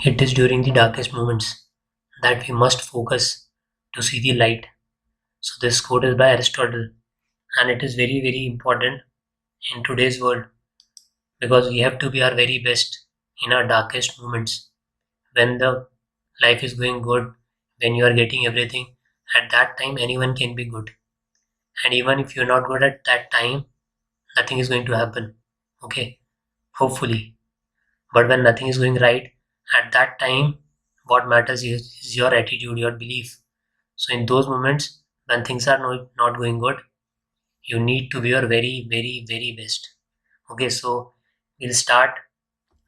It is during the darkest moments that we must focus to see the light. So this quote is by Aristotle, and it is very, very important in today's world because we have to be our very best in our darkest moments. When the life is going good, when you are getting everything, at that time anyone can be good. And even if you're not good at that time, nothing is going to happen. Okay, hopefully. But when nothing is going right, at that time, what matters is your attitude, your belief. So in those moments when things are not going good, you need to be your very, very, very best. Okay, so we'll start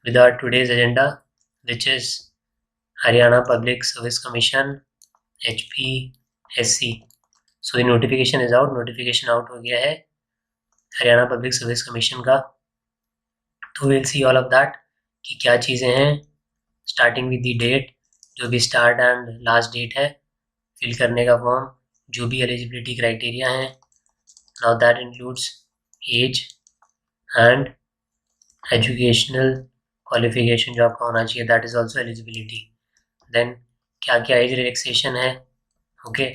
with our today's agenda, which is Haryana Public Service Commission HPSC. So the notification is out. Notification out हो गया है Haryana public service commission का. तो we'll see all of that कि क्या चीज़ें हैं. Starting with the date, जो भी स्टार्ट एंड लास्ट डेट है फिल करने का फॉर्म, जो भी एलिजिबिलिटी क्राइटेरिया हैं. Now that includes age and educational qualification जो आपका होना चाहिए, that is also eligibility. Then क्या क्या एज रिलैक्सेशन है, ओके,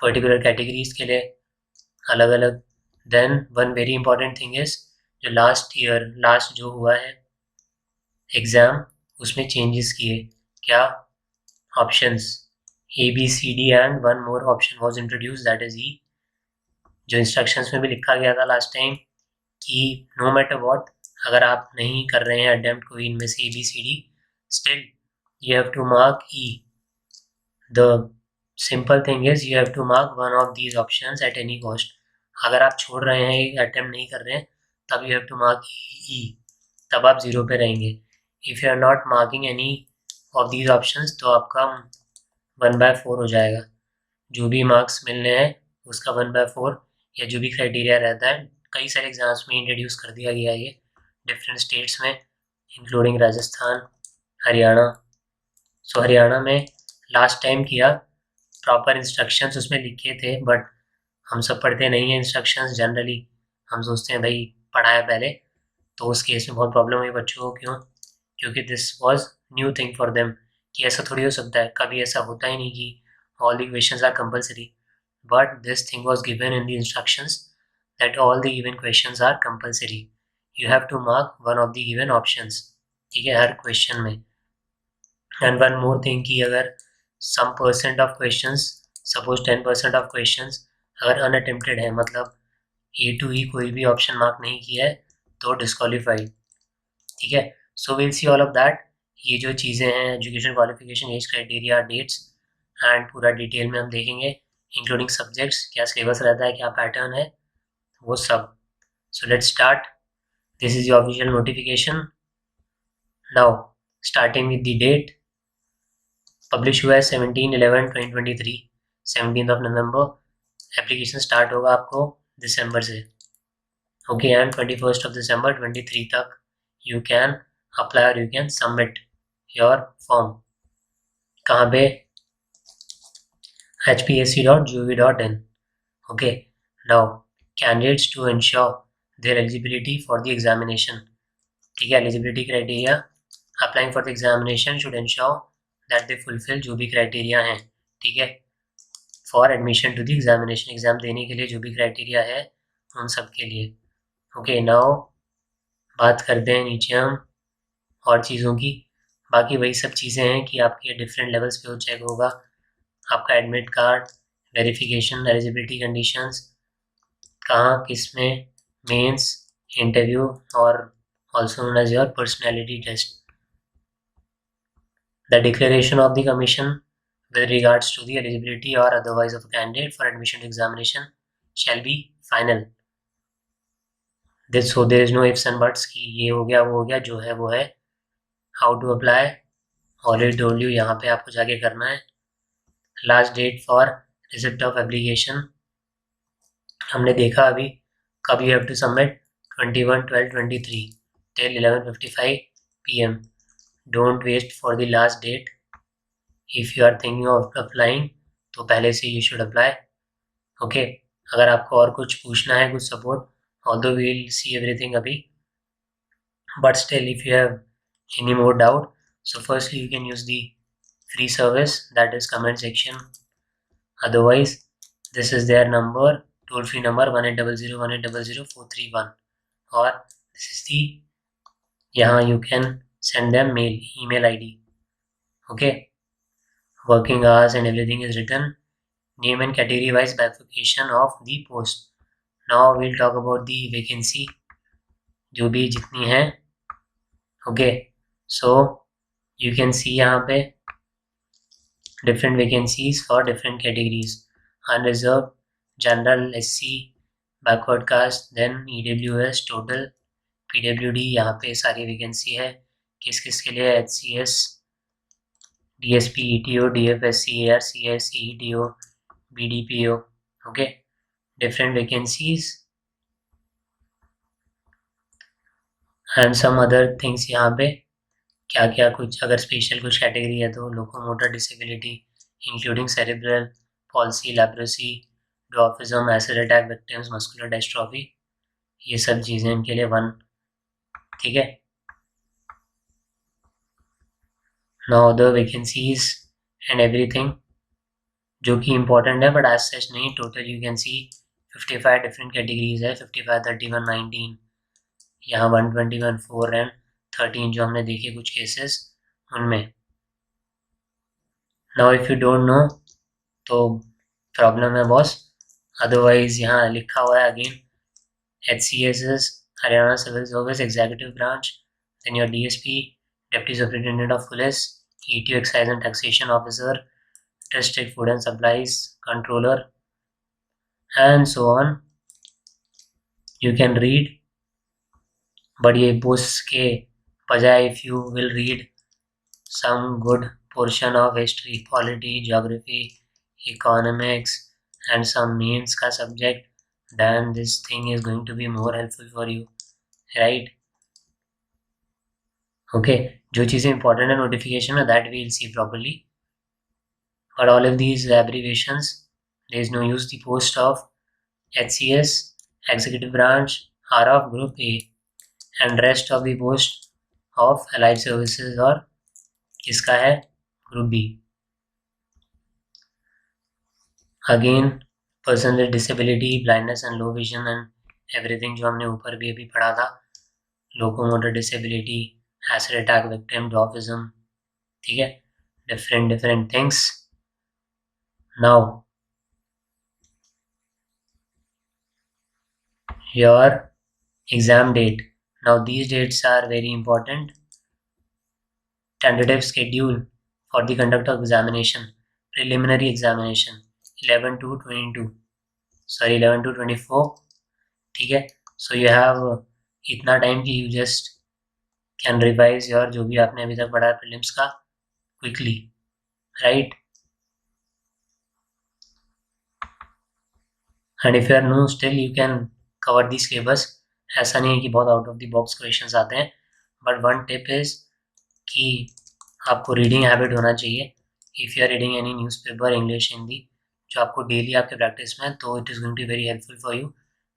पर्टिकुलर कैटेगरीज के लिए अलग अलग. Then one very important thing is जो लास्ट जो हुआ है एग्ज़ाम, उसमें चेंजेस किए. क्या options A B C D and one more option was introduce, that is E. जो इंस्ट्रक्शंस में भी लिखा गया था लास्ट टाइम कि नो मैटर वॉट, अगर आप नहीं कर रहे हैं अटेम्प्ट कोई इनमें से A B C D, still you have to mark E. The simple thing is you have to mark one of these options at any cost. अगर आप छोड़ रहे हैं, अटेम्प्ट नहीं कर रहे हैं, तब you have to mark E, तब आप ज़ीरो पे रहेंगे. If you are not marking any of these options तो आपका 1/4 हो जाएगा. जो भी मार्क्स मिलने हैं उसका 1/4 या जो भी क्राइटेरिया रहता है. कई सारे एग्जाम्स में इंट्रोड्यूस कर दिया गया है ये डिफरेंट स्टेट्स में, इंक्लूडिंग राजस्थान, हरियाणा. सो हरियाणा में लास्ट टाइम किया, प्रॉपर इंस्ट्रक्शंस उसमें लिखे थे, बट हम सब पढ़ते नहीं हैं इंस्ट्रक्शंस जनरली. हम सोचते हैं भाई पढ़ा है पहले, तो उस केस में बहुत प्रॉब्लम हुई बच्चों को. क्यों? क्योंकि this was new thing for them कि ऐसा थोड़ी हो सकता है. कभी ऐसा होता ही नहीं कि all the questions are compulsory, but this thing was given in the instructions that all the given questions are compulsory. You have to mark one of the given options, ठीक है, हर क्वेश्चन में. एंड वन मोर थिंग कि अगर some percent of questions, suppose 10% of questions अगर unattempted है, मतलब ए to ई कोई भी ऑप्शन मार्क नहीं किया है, तो डिस्क्वालीफाइड. ठीक है, so will see all of that. ये जो चीज़ें हैं education qualification, age criteria, dates and पूरा डिटेल में हम देखेंगे, इंक्लूडिंग सब्जेक्ट्स, क्या सिलेबस रहता है, क्या पैटर्न है, वो सब. So let's start. This is your official notification. Now starting with the date, publish हुआ है 17/11/2023, 17 ऑफ नवंबर. एप्लीकेशन स्टार्ट होगा आपको दिसंबर से, ओके, एंड 21 ऑफ दिसंबर 23 तक यू कैन अप्लाई और you can submit your form. कहाँ पे? hpsc.gov.in. okay, now candidates to ensure their eligibility for the examination. ठीक है, eligibility criteria, applying for the examination should ensure that they fulfill जो भी criteria हैं. ठीक है, for admission to the examination, exam देने के लिए जो भी criteria है उन सब के लिए. okay, now बात करते हैं नीचे हम और चीज़ों की. बाकी वही सब चीज़ें हैं कि आपके डिफरेंट लेवल्स पे वो चेक होगा. आपका admit card, verification, eligibility conditions, कहाँ किस में, मेंस, इंटरव्यू और also known as your personality test. The declaration of the commission with regards to the eligibility or otherwise of a candidate for admission to examination shall be final. This, so there is no ifs and buts कि ये हो गया वो हो गया, जो है वो है. How to apply, already told you, यहाँ पे आपको जाके करना है. Last date for receipt of application हमने देखा अभी, कब you have to submit, 21/12/23 till 11:55 PM. Don't waste for the last date. If you are thinking of applying तो पहले से यू शुड अप्लाई. ओके, अगर आपको और कुछ पूछना है, कुछ support, although we will see everything अभी, but still if you have any more doubt, So firstly you can use the free service, that is comment section. Otherwise this is their number, toll free number 1800 or this is the, यहाँ you can send them mail, email ID. Okay, working hours and everything is written, name and category wise bifurcation of the post. Now we'll talk about the vacancy जो भी जितनी है. Okay, so you can see यहाँ पे different vacancies for different categories: unreserved, general, SC, backward caste, then EWS, total, PWD. यहाँ पे सारी vacancy है. किस किस के लिए? HCS, DSP, ETO, DFSC, AR, CS, ETO, BDPO. Okay, different vacancies and some other things. यहाँ पे क्या क्या कुछ अगर स्पेशल कुछ कैटेगरी है तो locomotor disability including cerebral palsy, leprosy, dwarfism, acid attack victims, muscular dystrophy, ये सब चीज़ें इनके लिए 1. ठीक है. Now the vacancies and everything जो कि इम्पोर्टेंट है बट एज सच नहीं. Total you can C 55 different categories है. 55, 31, 19, यहाँ 121, 4 एंड 13 जो हमने देखे कुछ केसेस उनमें. Now if you don't know तो प्रॉब्लम है बॉस. अदरवाइज यहाँ लिखा हुआ है again, HCS Haryana civil service executive branch, then your DSP, Deputy Superintendent of Police, ETO Excise and Taxation Officer, District Food and Supplies Controller, and so on. You can read, but ये posts के बजाय if you will read some good portion of history, polity, geography, economics and some means का subject, then this thing is going to be more helpful for you, right? Okay, जो चीज़ें important है notification में that we will see properly, but all of these abbreviations there is no use. The post of HCS executive branch are of group A and rest of the post of allied services और किसका है? group B. Again person with disability, blindness and low vision and everything जो हमने ऊपर भी अभी पढ़ा था, locomotor disability, acid attack victim, dwarfism. ठीक है, different things. Now your exam date. Now these dates are very important. Tentative schedule for the conduct of examination, preliminary examination 11 to 24. ठीक है, so you have इतना time कि you just can revise your जो भी आपने अभी तक पढ़ा है prelims का quickly, right? And if you are new still you can cover the syllabus. ऐसा नहीं है कि बहुत out of the box questions आते हैं, बट वन टिप इज कि आपको रीडिंग हैबिट होना चाहिए. If you are reading any newspaper English Hindi जो आपको डेली आपके प्रैक्टिस में, तो it is going to very helpful for you.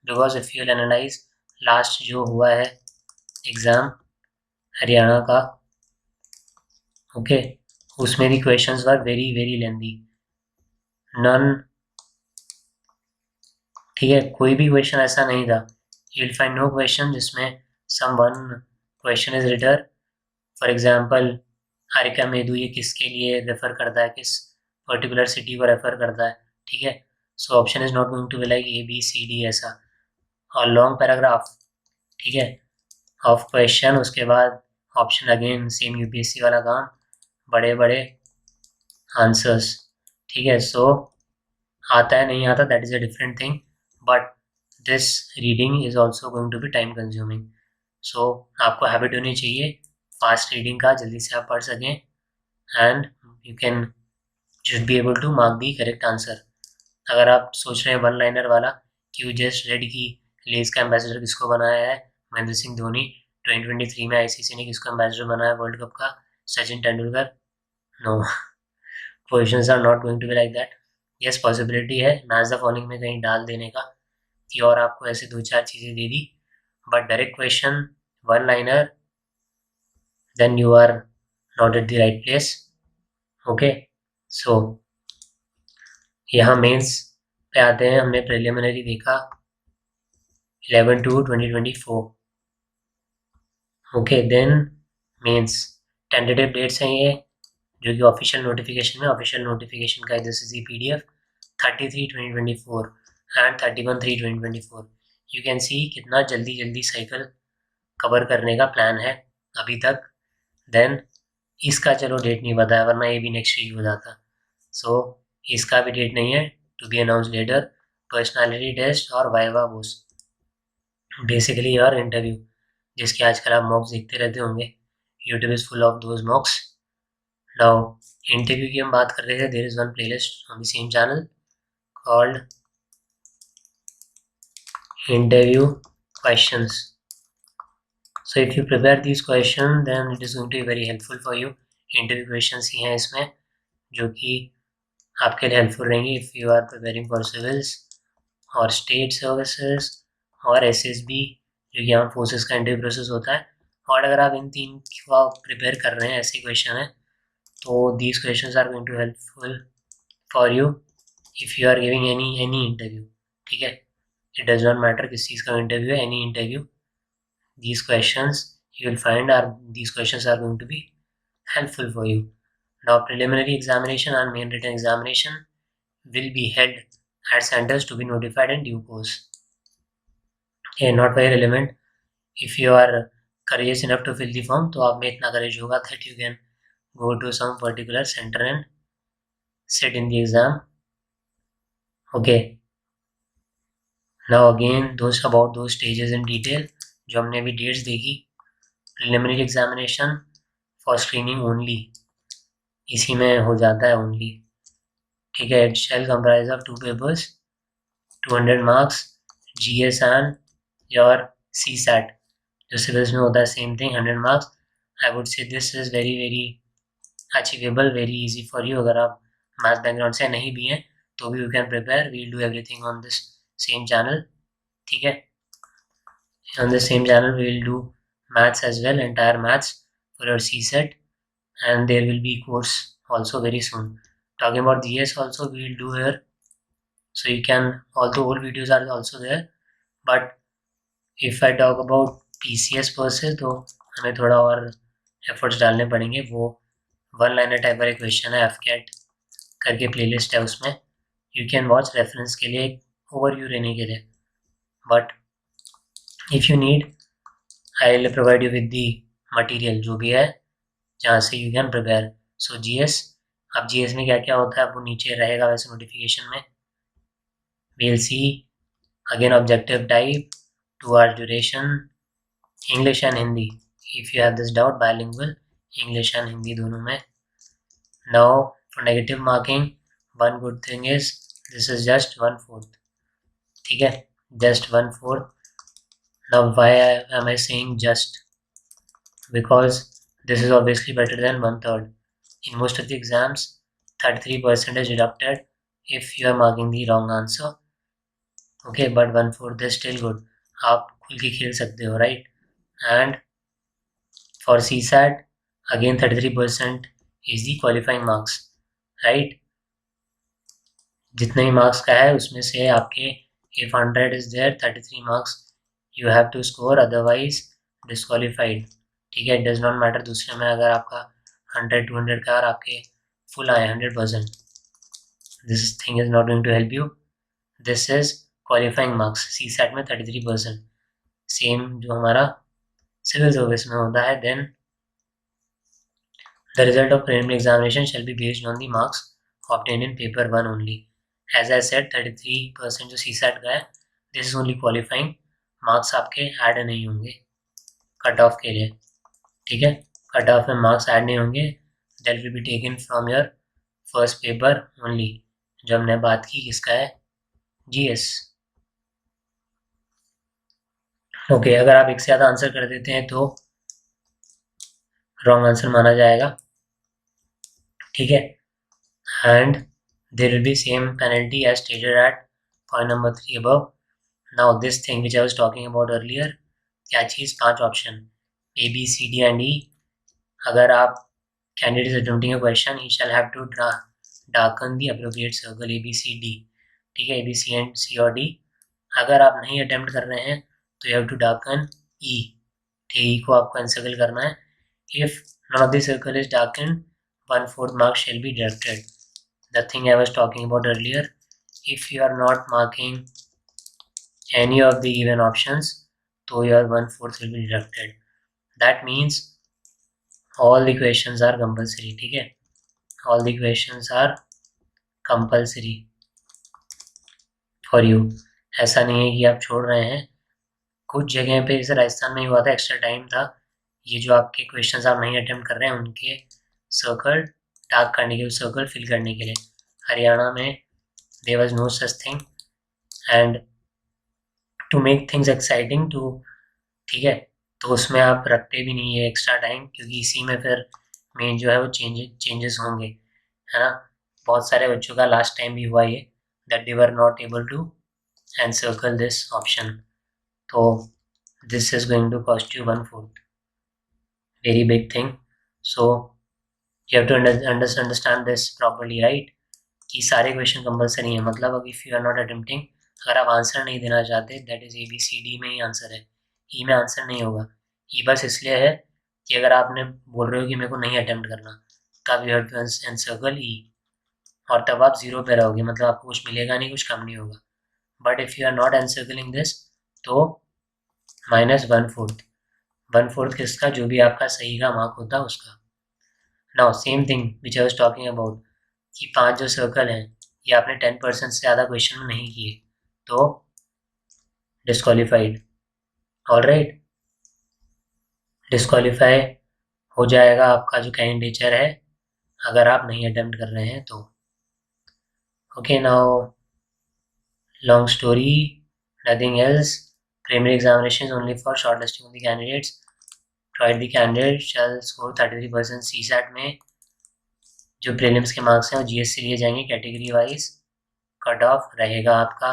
Because if you analyse last जो हुआ है एग्ज़ाम हरियाणा का, ओके, उसमें भी questions were very very lengthy. None, ठीक है, कोई भी क्वेश्चन ऐसा नहीं था. You will find no question जिसमें some one question is written. For example हारिका मेदू ये किसके लिए रेफर करता है, किस पर्टिकुलर सिटी को रेफर करता है. ठीक है, so option is not going to be like ABCD ऐसा और लॉन्ग पैराग्राफ. ठीक है, ऑफ क्वेश्चन, उसके बाद ऑप्शन, अगेन सेम UPSC वाला काम, बड़े बड़े आंसर्स. ठीक है, सो आता है नहीं आता that is a different thing, but this reading is also going to be time consuming. So आपको हैबिट होनी चाहिए फास्ट रीडिंग का, जल्दी से आप पढ़ सकें and you can just be able to mark the correct answer. अगर आप सोच रहे हैं वन लाइनर वाला कि यू जस्ट रेड की लेस का एम्बेसडर किसको बनाया है, महेंद्र सिंह धोनी. 2023 में ICC ने किसको एम्बेसडर बनाया वर्ल्ड कप का, Sachin Tendulkar. No, questions are not going to be like that. Yes, possibility है मैच द फॉलोइंग में कहीं डाल देने का कि और आपको ऐसे दो चार चीज़ें दे दी, but direct question one liner then you are not at the right place. Okay, so यहाँ मेंस पे आते हैं। हमने प्रिलिमिनरी देखा 11/2/2024। Okay, then mains tentative dates हैं ये, जो कि ऑफिशियल नोटिफिकेशन है। ऑफिशियल नोटिफिकेशन का this is the PDF 30/3/2024 and 31/3/2024। You can see कितना जल्दी साइकिल कवर करने का प्लान है अभी तक। देन इसका चलो डेट नहीं बताया, वरना ये भी नेक्स्ट वीक हो जाता। सो इसका भी डेट नहीं है, to be announce later. Personality test और viva voce, basically your interview, जिसके आजकल आप मॉक्स देखते रहते होंगे। YouTube is full of those mocks. Now interview की हम बात कर रहे थे। There is one playlist on the same channel called interview questions. So if you prepare these questions, then it is going to be very helpful for you. Interview questions ही हैं इसमें जो कि आपके लिए हेल्पफुल रहेंगे if you are preparing for civils और state services और SSB, जो कि आर्म फोर्सेस का इंटरव्यू प्रोसेस होता है। और अगर आप इन तीन को प्रिपेयर कर रहे हैं, ऐसे क्वेश्चन हैं, तो these questions are going to helpful for you if you are giving any interview. ठीक है, इट डज नॉट मैटर किस चीज़ का इंटरव्यू है, any interview, these questions you will find these questions are going to be helpful for you. Now preliminary examination and main written examination will be held at centers to be notified in due course. Okay, not very relevant. If you are courageous enough to fill the form, तो आप में इतना courage होगा that you can go to some particular center and sit in the exam. Okay, now again those about those stages in detail जो हमने अभी dates देखी. Preliminary examination for screening only, इसी में हो जाता है ओनली। ठीक है, it shall comprise of 2 papers, 200 marks, GS and your CSAT, जो सिविल्स में होता है same thing, 100 marks. I would say this is very achievable, very easy for you. अगर आप मैथ बैकग्राउंड से नहीं भी हैं तो भी you can prepare, we'll do everything on this same channel. ठीक है, on the same channel we will do maths as well, entire maths for your CSET, and there will be course also very soon. Talking about GS also we will do here, so you can, although old videos are also there, but if I talk about PCS per se, तो हमें थोड़ा और efforts डालने पड़ेंगे। वो one liner type का question है, FCAT करके प्लेलिस्ट है, उसमें यू कैन वॉच रेफरेंस के लिए, ओवरव्यू रहने के लिए। But if you need, I will provide you with the material जो भी है जहाँ से you can prepare. So GS, अब GS में क्या क्या होता है वो नीचे रहेगा वैसे नोटिफिकेशन में। We will see again objective type, 2 hours duration, English and Hindi. If you have this doubt, bilingual English and Hindi दोनों में। Now for negative marking, one good thing is this is just 1/4। ठीक है, just 1/4। Now why am I saying just? Because this is obviously better than 1/3. In most of the exams, 33% is deducted if you are marking the wrong answer. Okay, but 1/4 is still good. आप खुल के खेल सकते हो, right? And for CSAT, again 33% is the qualifying marks, right? जितने ही marks का है उसमें से आपके, if 100 is there, 33 marks you have to score, otherwise disqualified. ठीक है, it does not matter दूसरे में अगर आपका 100-200 का और आपके फुल आए 100%, this thing is not going to help you. This is qualifying marks. CSAT में 33%, सेम जो हमारा सिविल सर्विस में होता है। Then the result of preliminary examination shall be based on the marks obtained in paper 1 only. As I said, 33% जो CSAT का है, this is only qualifying marks, आपके ऐड नहीं होंगे कट ऑफ के लिए। ठीक है, कट ऑफ में मार्क्स ऐड नहीं होंगे, that will be taken from your first paper only, जो हमने बात की किसका है, GS। ओके, अगर आप एक से ज़्यादा आंसर कर देते हैं तो रॉन्ग आंसर माना जाएगा। ठीक है, and there will be same penalty as stated at point number 3 above. Now this thing which I was talking about earlier, क्या चीज़, 5 option A B C D and E। अगर आप candidate is attempting a question, he shall have to darken the appropriate circle A, B, C, D. ठीक है, A, B, C and C और D. अगर आप नहीं अटेम्प्ट कर रहे हैं तो you have to darken E. ठीक, E को आपको encircle करना है. If none of the circle is darkened, 1/4 mark shall be deducted. The thing I was talking about earlier. If you are not marking any of the given options, so your 1/4 will be deducted. That means all the questions are compulsory. ठीक है, all the questions are compulsory for you. ऐसा नहीं है कि आप छोड़ रहे हैं. कुछ जगह पे जैसे राजस्थान में हुआ था, एक्स्ट्रा टाइम था. ये जो आपके क्वेश्चंस आप नहीं अटेम्प्ट कर रहे हैं उनके सर्कल डार्क करने के लिए, सर्कल फिल करने के लिए. हरियाणा में there was no such thing. And to make things exciting too, ठीक है, तो उसमें आप रखते भी नहीं है एक्स्ट्रा टाइम, क्योंकि इसी में फिर मेन जो है वो चेंजेस होंगे, है ना. बहुत सारे बच्चों का लास्ट टाइम भी हुआ ये, that they were not able to encircle this option. तो this is going to cost you 1/4, very big thing. So you have to understand this properly, right, कि सारे क्वेश्चन कंपल्सरी हैं. मतलब if you are not attempting, अगर आप answer नहीं देना चाहते, दैट इज़ ABCD में ही आंसर है, ई में आंसर नहीं होगा. ई बस इसलिए है कि अगर आपने बोल रहे हो कि मेरे को नहीं अटेम्प्ट करना, तब यू हैव टू एनसर्कल ई, और तब आप 0 पे रहोगे, मतलब आपको कुछ मिलेगा नहीं, कुछ कम नहीं होगा. But if you are not encircling this, तो -1/4, 1/4 किसका, जो भी आपका सही का मार्क होता है उसका. Now same thing which I was talking about, कि 5 जो सर्कल हैं ये आपने 10% से ज़्यादा क्वेश्चन में नहीं किए तो डिस्क्वालीफाइड. ऑलराइट, डिस्क्वालीफाई हो जाएगा आपका जो कैंडिडेचर है, अगर आप नहीं अटेम्प्ट कर रहे हैं तो. Okay, now long story, nothing else. Preliminary examination is only for shortlisting of the candidates. Provided the candidate shall score 33% CSAT में जो प्रीलिम्स के मार्क्स हैं वो GS से लिए जाएंगे, कैटेगरी वाइज कट ऑफ रहेगा आपका.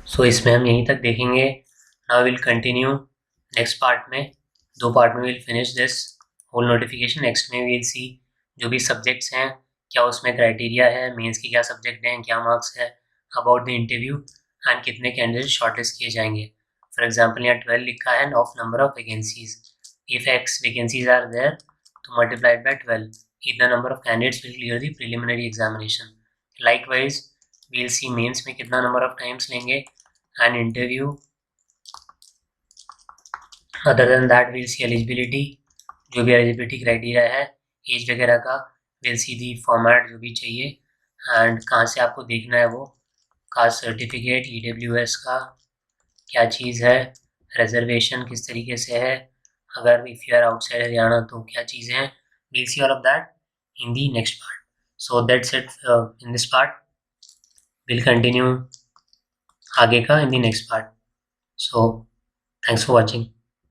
सो इसमें हम यहीं तक देखेंगे. Now will continue next part में. 2 पार्ट में will finish this whole notification. Next में विल सी जो भी सब्जेक्ट्स हैं, क्या उसमें क्राइटेरिया है, मेंस के क्या सब्जेक्ट हैं, क्या मार्क्स है, अबाउट द इंटरव्यू, एंड कितने कैंडिडेट शॉर्टलिस्ट किए जाएंगे. फॉर एग्जाम्पल यहाँ 12 लिखा है, of number of vacancies. If X vacancies are there तो मल्टीप्लाइड बाय 12, इतना number of candidates will clear the preliminary examination. Likewise we'll see mains में कितना नंबर ऑफ टाइम्स लेंगे, and interview. Other than that we'll see eligibility, जो भी eligibility criteria है, as वगैरह का. वील सी दी फॉर्मेट जो भी चाहिए, एंड कहाँ से आपको देखना है वो, कास्ट सर्टिफिकेट, EWS का क्या चीज़ है, रिजर्वेशन किस तरीके से है, अगर if you are outside Haryana तो क्या चीज़ें हैं. We'll see all of that in the next part. So that's it in this part. Will continue आगे का in the next part. So thanks for watching.